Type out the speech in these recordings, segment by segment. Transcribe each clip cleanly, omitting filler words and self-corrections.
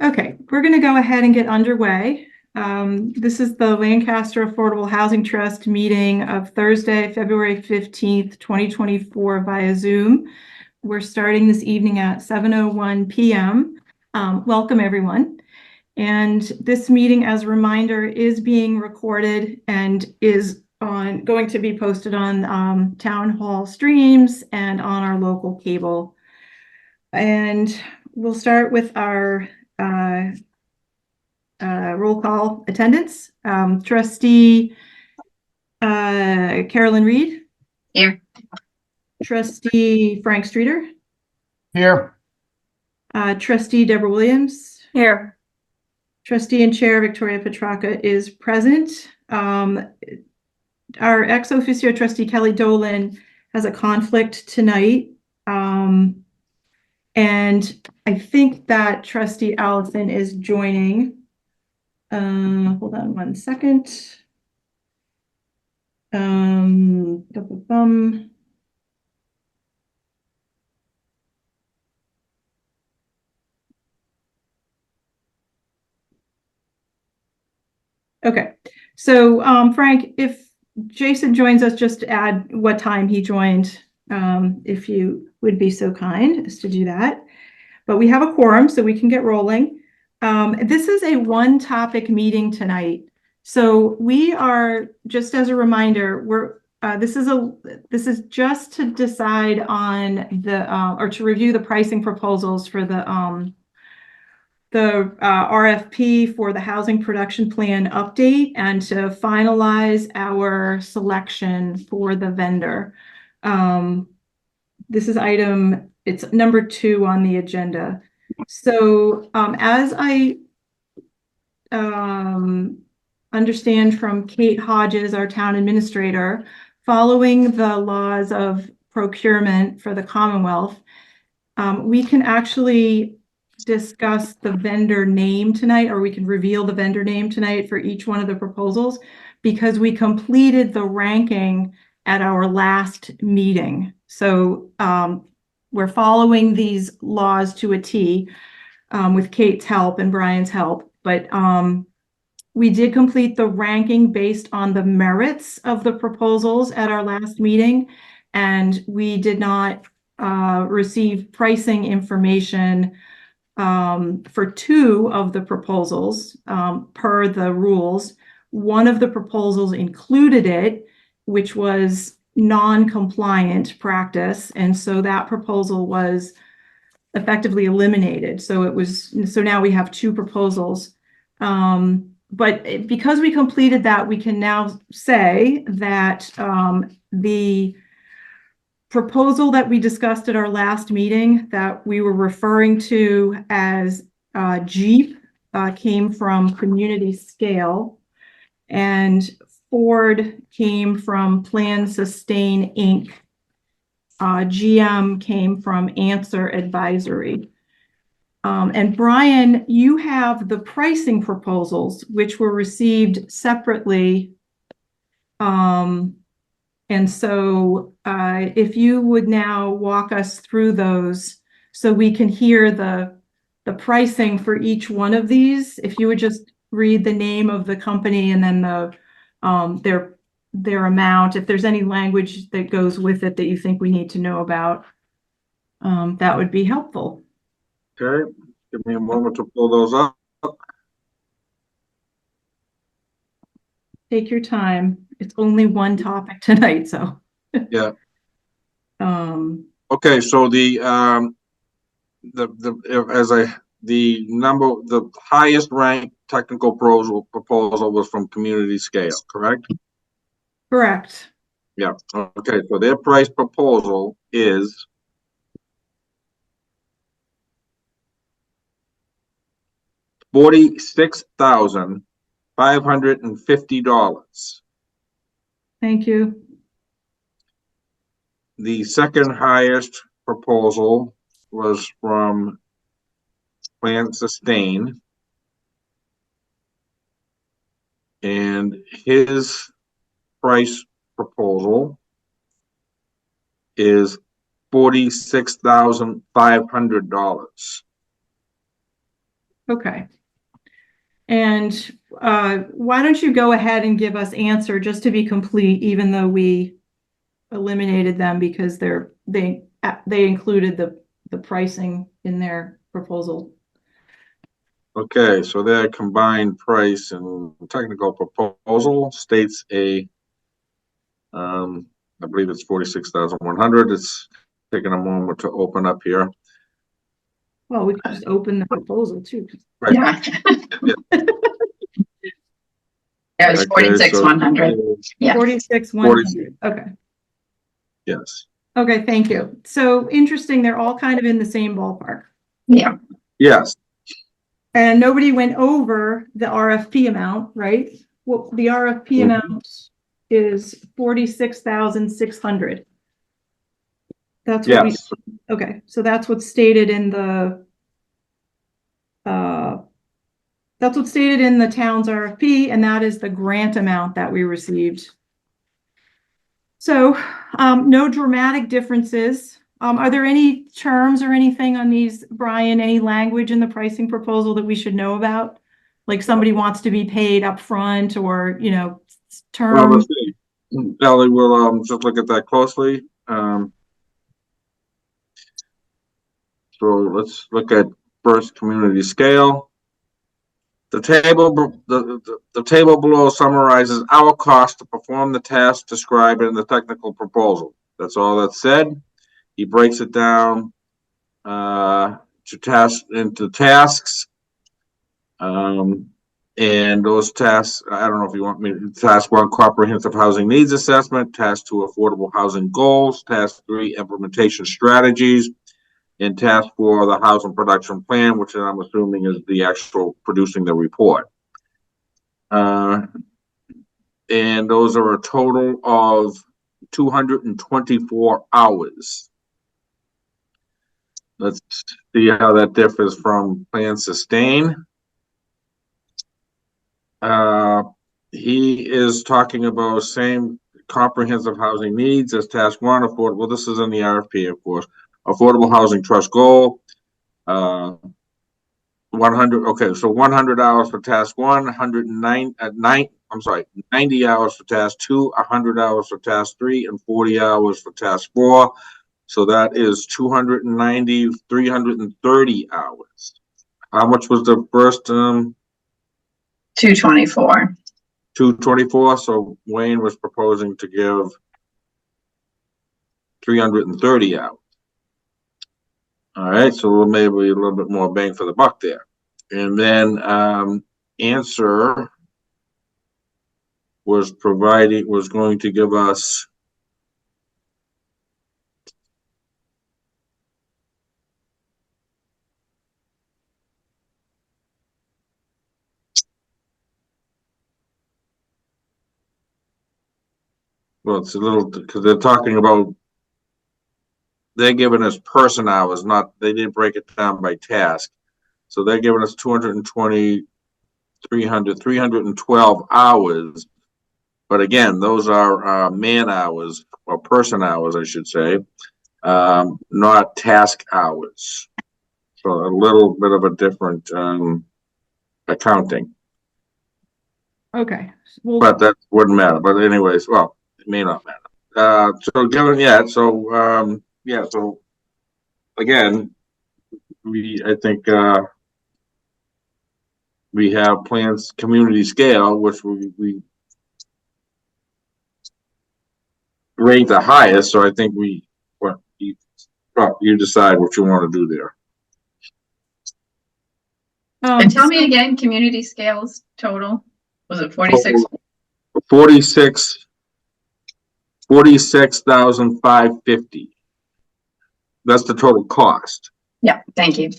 Okay, we're going to go ahead and get underway. This is the Lancaster Affordable Housing Trust meeting of Thursday, February 15th, 2024 via Zoom. We're starting this evening at 7:01 p.m. Welcome, everyone. And this meeting, as a reminder, is being recorded and is going to be posted on town hall streams and on our local cable. And we'll start with our roll call attendance. Trustee Carolyn Reed. Here. Trustee Frank Streeter. Here. Trustee Deborah Williams. Here. Trustee and Chair Victoria Petracca is present. Our ex officio trustee Kelly Dolan has a conflict tonight. And I think that Trustee Allison is joining. Hold on one second. Okay, so Frank, if Jason joins us, just add what time he joined, if you would be so kind as to do that. But we have a quorum, so we can get rolling. This is a one-topic meeting tonight. So we are, just as a reminder, this is just to decide on the or to review the pricing proposals for the RFP for the housing production plan update and to finalize our selection for the vendor. This is it's number 2 on the agenda. So as I understand from Kate Hodges, our town administrator, following the laws of procurement for the Commonwealth, we can actually discuss the vendor name tonight, or we can reveal the vendor name tonight for each one of the proposals, because we completed the ranking at our last meeting. So we're following these laws to a T with Kate's help and Brian's help, but we did complete the ranking based on the merits of the proposals at our last meeting, and we did not receive pricing information for 2 of the proposals per the rules. One of the proposals included it, which was non-compliant practice, and so that proposal was effectively eliminated. So now we have 2 proposals. But because we completed that, we can now say that the proposal that we discussed at our last meeting that we were referring to as Jeep came from Community Scale, and Ford came from Plan Sustain Inc. GM came from Answer Advisory. And Brian, you have the pricing proposals, which were received separately. And so if you would now walk us through those so we can hear the pricing for each one of these, if you would just read the name of the company and then their amount, if there's any language that goes with it that you think we need to know about, that would be helpful. Okay, give me a moment to pull those up. Take your time. It's only one topic tonight, so. Yeah. Okay, so the highest ranked technical proposal was from Community Scale, correct? Correct. Yeah. Okay, so their price proposal is $46,550. Thank you. The second highest proposal was from Plan Sustain, and his price proposal is $46,500. Okay. And why don't you go ahead and give us answer just to be complete, even though we eliminated them because they included the pricing in their proposal. Okay, so their combined price and technical proposal states I believe it's 46,100. It's taking a moment to open up here. Well, we could just open the proposal too. Right. Yeah. Yeah. Yeah, it was Okay, 46,100. Yeah. 46,100. Okay. Yes. Okay, thank you. So interesting, they're all kind of in the same ballpark. Yeah. Yes. And nobody went over the RFP amount, right? Well, the RFP amount is 46,600. That's what we, Yes. okay, so that's what's stated in the town's RFP, and that is the grant amount that we received. So, no dramatic differences. Are there any terms or anything on these, Brian, any language in the pricing proposal that we should know about? Like somebody wants to be paid up front or, Well, term? let's see. Ellie will just look at that closely. So let's look at first community scale. The table below summarizes our cost to perform the task described in the technical proposal. That's all that's said. He breaks it down into tasks. And those tasks, I don't know if you want me to, task 1, comprehensive housing needs assessment, task 2, affordable housing goals, task 3, implementation strategies, and task 4, the housing production plan, which I'm assuming is the actual producing the report. And those are a total of 224 hours. Let's see how that differs from plan sustain. He is talking about same comprehensive housing needs as task 1, affordable. This is in the RFP, of course. Affordable housing trust goal. 100. Okay, so 100 hours for task 1, 90 hours for task 2, 100 hours for task 3, and 40 hours for task 4. So that is 290, 330 hours. How much was the first? 224. 224. So Wayne was proposing to give 330 hours. All right, so maybe a little bit more bang for the buck there. And then answer was going to give us it's a little, because they're talking about, they're giving us person hours, they didn't break it down by task. So they're giving us 220, 300, 312 hours. But again, those are man hours, or person hours, I should say, not task hours. So a little bit of a different accounting. Okay. Well, But that wouldn't matter. But anyways, well, it may not matter. So again, I think we have plans community scale, which we rate the highest. So I think you decide what you want to do there. And tell me again, community scales total, was it 46? 46,550. That's the total cost. Yeah, thank you.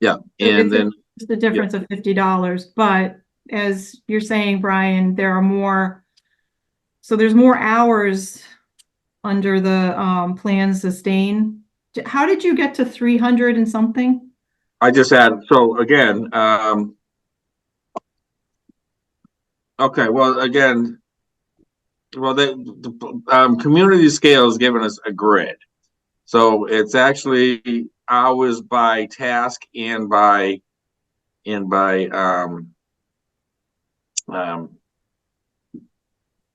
Yeah, and then it's the difference of $50, but as you're saying, Brian, there's more hours under the plan sustain. How did you get to 300 and something? I just add, so again, okay, well, again, the community scale is giving us a grid. So it's actually hours by task and by and by,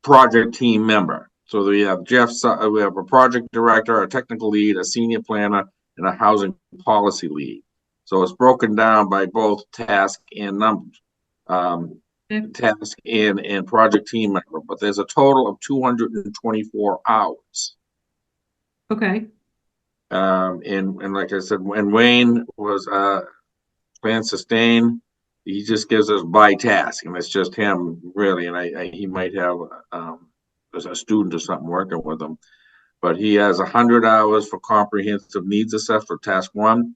project team member. So we have we have a project director, a technical lead, a senior planner, and a housing policy lead. So it's broken down by both task and numbers, task and project team member. But there's a total of 224 hours. Okay. And like I said, when Wayne was plan sustain, he just gives us by task, and it's just him really. And he might have as a student or something working with him, but he has 100 hours for comprehensive needs assessment for task 1.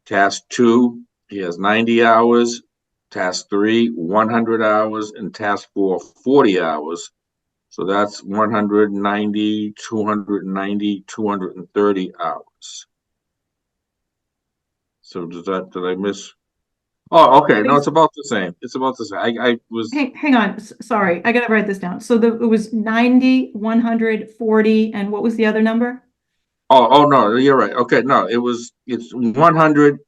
Task 2, he has 90 hours. Task 3, 100 hours, and task 4, 40 hours. So that's 190, 290, 230 hours. So did I miss? Oh, okay. No, it's about the same. It's about the same. I was. Hang on. Sorry, I gotta write this down. So it was 90, 100, 40, and what was the other number? Oh, no, you're right. Okay, no, it's 100,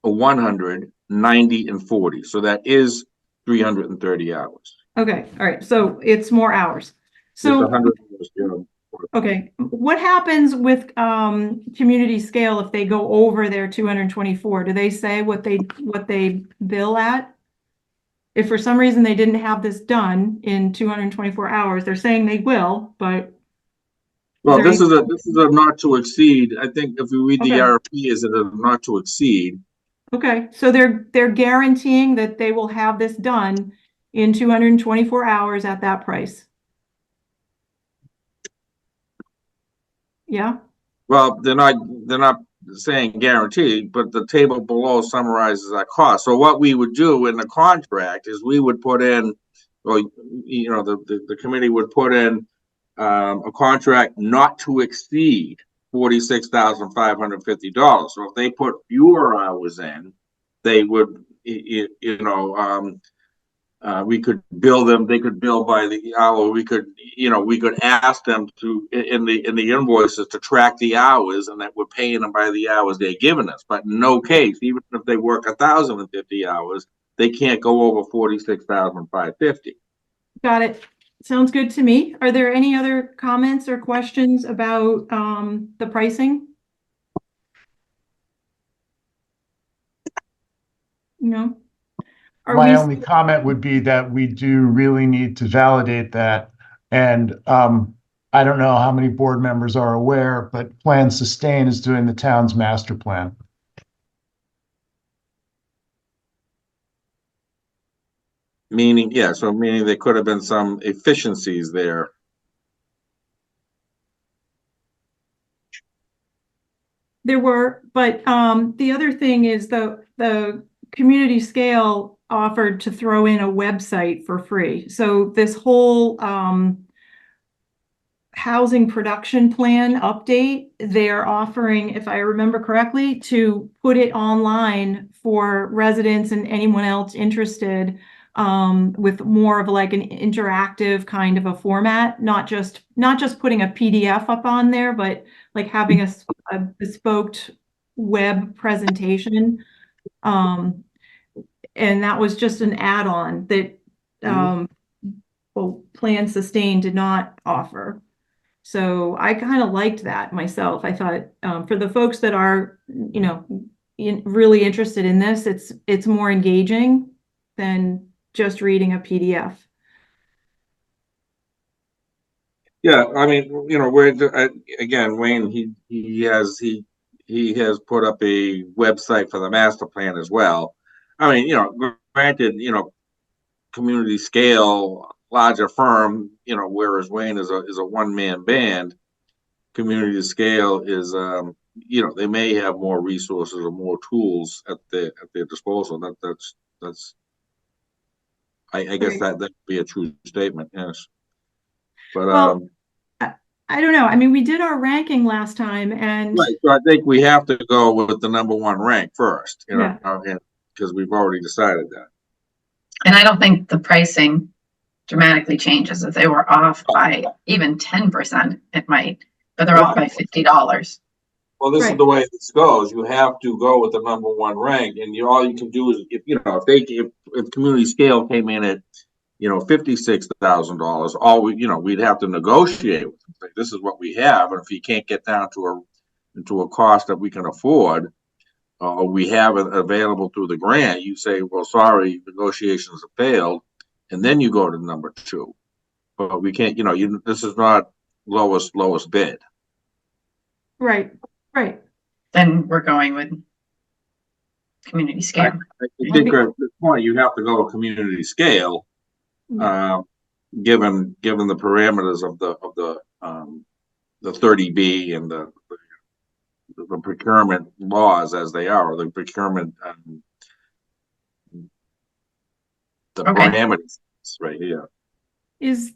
100, 90, and 40. So that is 330 hours. Okay, all right. So it's more hours. It's So 100 hours, you know. okay, what happens with community scale if they go over their 224? Do they say what they bill at? If for some reason they didn't have this done in 224 hours, they're saying they will, but Well, there this is a not to exceed. I think if you read the Okay. RFP, is it a not to exceed? okay, so they're guaranteeing that they will have this done in 224 hours at that price. Yeah, Well, they're not saying guaranteed, but the table below summarizes our cost. So what we would do in the contract is we would put in, or you know, the committee would put in a contract not to exceed $46,550. So if they put fewer hours in, they would, we could bill them. They could bill by the hour. We could ask them to in the invoices to track the hours, and that we're paying them by the hours they're giving us. But in no case, even if they work 1,050 hours, they can't go over 46,550. got it. Sounds good to me. Are there any other comments or questions about the pricing? No? Are My we, only comment would be that we do really need to validate that. And I don't know how many board members are aware, but Plan Sustain is doing the town's master plan. Meaning, yeah, so meaning there could have been some efficiencies there. there were, but the other thing is the community scale offered to throw in a website for free. So this whole housing production plan update, they're offering, if I remember correctly, to put it online for residents and anyone else interested with more of like an interactive kind of a format, not just putting a PDF up on there, but like having a bespoke web presentation. And that was just an add-on that well, Plan Sustain did not offer. So I kind of liked that myself. I thought for the folks that are, really interested in this, it's more engaging than just reading a PDF. Yeah, I mean, again, Wayne, he has put up a website for the master plan as well. I mean, granted, community scale, larger firm, whereas Wayne is a one-man band. Community scale is, they may have more resources or more tools at their disposal. That's I guess Right. that'd be a true statement, yes. But Well, I don't know. I mean, we did our ranking last time and right, so I think we have to go with the number one rank first, Yeah. because we've already decided that. And I don't think the pricing dramatically changes. If they were off by even 10%, it might, but they're off by $50. Well, this is Right. the way this goes. You have to go with the number one rank, and all you can do is, if community scale came in at, $56,000, we'd have to negotiate with them. Say, this is what we have, and if you can't get down into a cost that we can afford, we have it available through the grant, you say, well, sorry, negotiations have failed, and then you go to number two. But we can't, this is not lowest bid. Right, right. Then we're going with community scale. I think at this point, you have to go to community scale, given the parameters of the 30B and the procurement laws as they are, or the procurement, the Okay. parameters right here. Is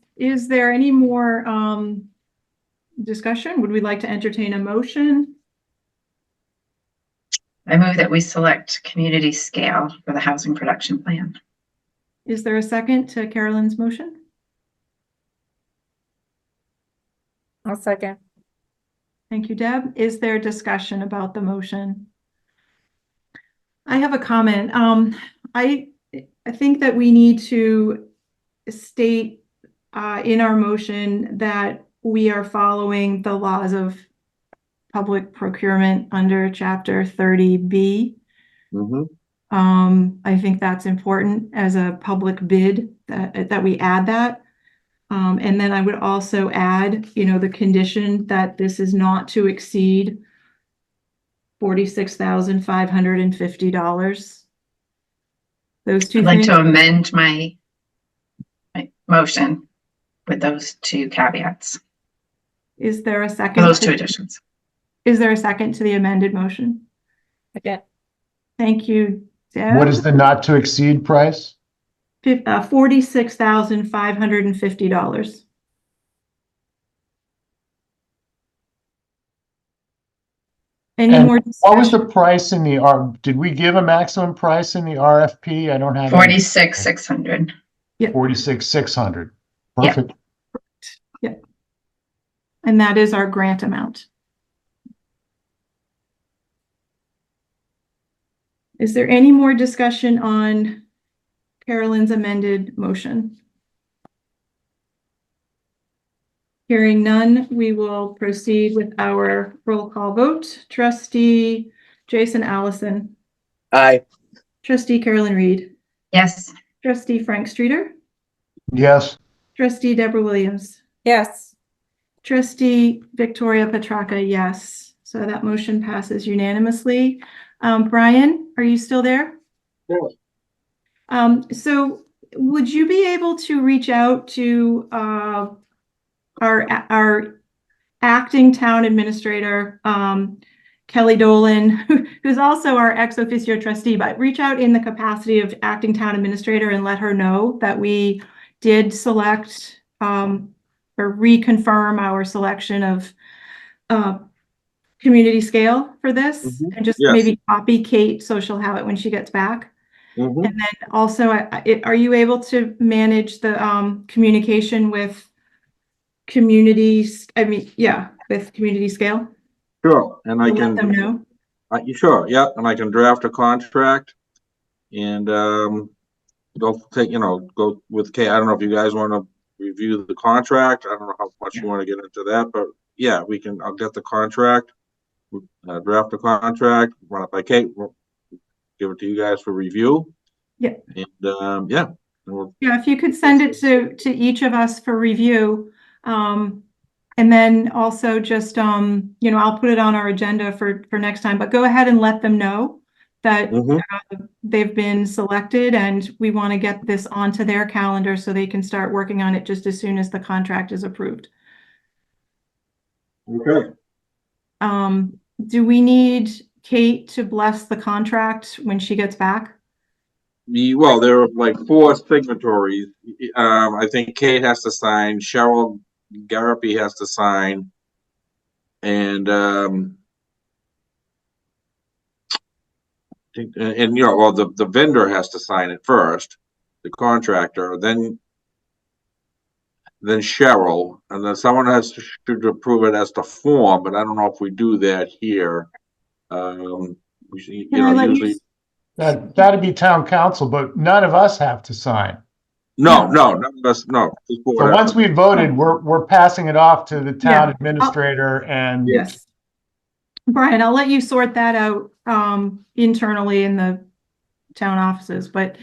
there any more discussion? Would we like to entertain a motion? I move that we select community scale for the housing production plan. Is there a second to Carolyn's motion? I'll second. Thank you, Deb. Is there discussion about the motion? I have a comment. I think that we need to state in our motion that we are following the laws of public procurement under Chapter 30B. I think that's important as a public bid that we add that. And then I would also add, the condition that this is not to exceed $46,550. Those two I'd like things. to amend my motion with those two caveats, Is there a for second? those two additions. Is there a second to the amended motion? Again. Thank you, Deb. What is the not to exceed price? $46,550. Any And more what was the discussion? price in did we give a maximum price in the RFP? I don't have. 46,600. 46,600. Yeah. Perfect. And that is our grant amount. Is there any more discussion on Carolyn's amended motion? Hearing none, we will proceed with our roll call vote. Trustee Jason Allison. Aye. Trustee Carolyn Reed. Yes. Trustee Frank Streeter. Yes. Trustee Deborah Williams. Yes. Trustee Victoria Petracca, yes. So that motion passes unanimously. Brian, are you still there? Yes. So would you be able to reach out to our acting town administrator, Kelly Dolan, who's also our ex officio trustee, but reach out in the capacity of acting town administrator and let her know that we did select or reconfirm our selection of community scale for this, and just Yes. maybe copy Kate so she'll have it when she gets back. And then also, are you able to manage the communication with communities? With community scale? Sure, and I To can. let them know. Sure, yeah, and I can draft a contract and go with Kate. I don't know if you guys want to review the contract. I don't know how much you want to get into that, but yeah, I'll get the contract, draft a contract, run it by Kate, we'll give it to you guys for review. Yeah. And Yeah, if you could send it to each of us for review. And then also just, I'll put it on our agenda for next time, but go ahead and let them know that they've been selected, and we want to get this onto their calendar so they can start working on it just as soon as the contract is approved. Okay. Do we need Kate to bless the contract when she gets back? Well, there are like 4 signatories. I think Kate has to sign, Cheryl Garapi has to sign, and the vendor has to sign it first, the contractor. Then then Cheryl, and then someone has to approve it as to form, but I don't know if we do that here. You Can I know, let you usually, That'd be town council, but none of us have to sign. no, none of us, no. just board So once effort. we voted, we're passing it off to the town Yeah. administrator and Yes. Brian, I'll let you sort that out internally in the town offices, but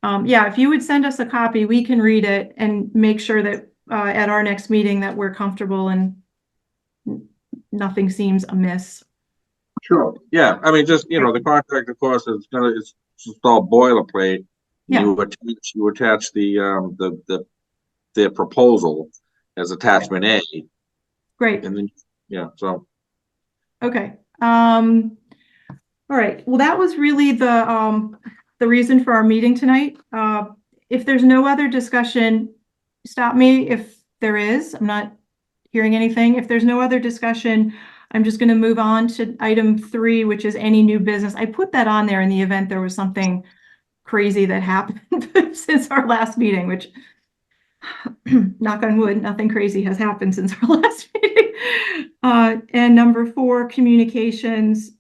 yeah, if you would send us a copy, we can read it and make sure that at our next meeting that we're comfortable and nothing seems amiss. Sure. Yeah, I mean, just, the contract, of course, it's just all boilerplate. Yeah. You attach their proposal as attachment A, Great. and then, yeah, so. Okay. All right. Well, that was really the reason for our meeting tonight. If there's no other discussion, stop me if there is. I'm not hearing anything. If there's no other discussion, I'm just going to move on to item 3, which is any new business. I put that on there in the event there was something crazy that happened since our last meeting, which knock on wood, nothing crazy has happened since our last meeting. And number 4, communications.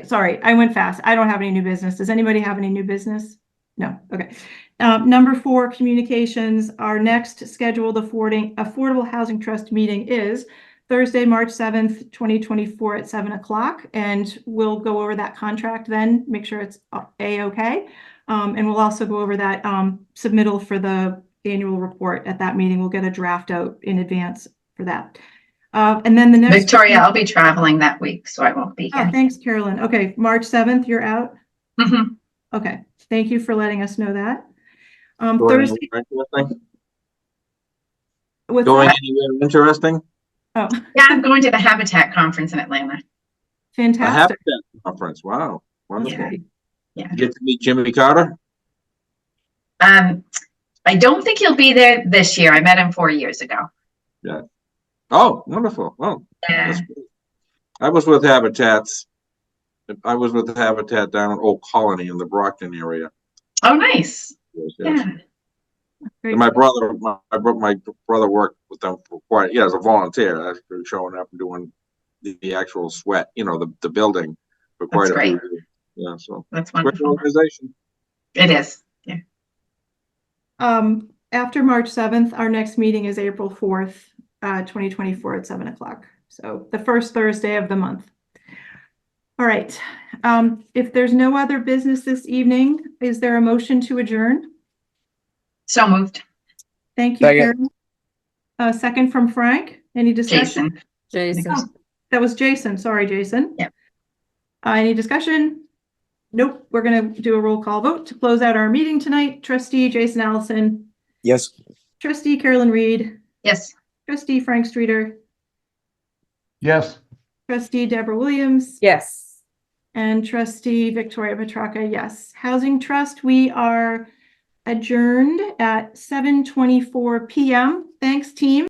Sorry, I went fast. I don't have any new business. Does anybody have any new business? No. Okay. Number 4, communications. Our next scheduled Affordable Housing Trust meeting is Thursday, March 7th, 2024 at 7 o'clock. And we'll go over that contract then, make sure it's A-okay. And we'll also go over that submittal for the annual report at that meeting. We'll get a draft out in advance for that. And then the next. Victoria, I'll be traveling that week, so I won't be Oh, here. thanks, Carolyn. Okay, March 7th, you're out? Mhm. Okay, thank you for letting us know that. Going Thursday, anywhere interesting? what's Going that? anywhere interesting? Oh, Yeah, I'm going to the Habitat Conference in Atlanta. A fantastic. Habitat conference, wow, That's wonderful. great. Yeah. You get to meet Jimmy Carter? I don't think he'll be there this year. I met him 4 years ago. Oh, wonderful, oh, Yeah. that's great. I was with Habitat down in Old Colony in the Brockton area. Oh, nice. Yes. Yeah. Great. And my brother worked with them for quite, as a volunteer, actually showing up and doing the actual sweat, the building for quite That's a few great. years. Yeah, so That's great wonderful. organization. It is. Yeah. After March 7th, our next meeting is April 4th, 2024 at 7 o'clock. So the first Thursday of the month. All right. If there's no other business this evening, is there a motion to adjourn? So moved. Thank you, Second. Karen. Second from Frank. Any discussion? Jason. Jason. Oh, that was Jason. Sorry, Jason. Yep. Any discussion? Nope. We're going to do a roll call vote to close out our meeting tonight. Trustee Jason Allison. Yes. Trustee Carolyn Reed. Yes. Trustee Frank Streeter. yes. Trustee Deborah Williams. Yes. And Trustee Victoria Petracca, yes. Housing Trust, we are adjourned at 7:24 p.m. Thanks, team.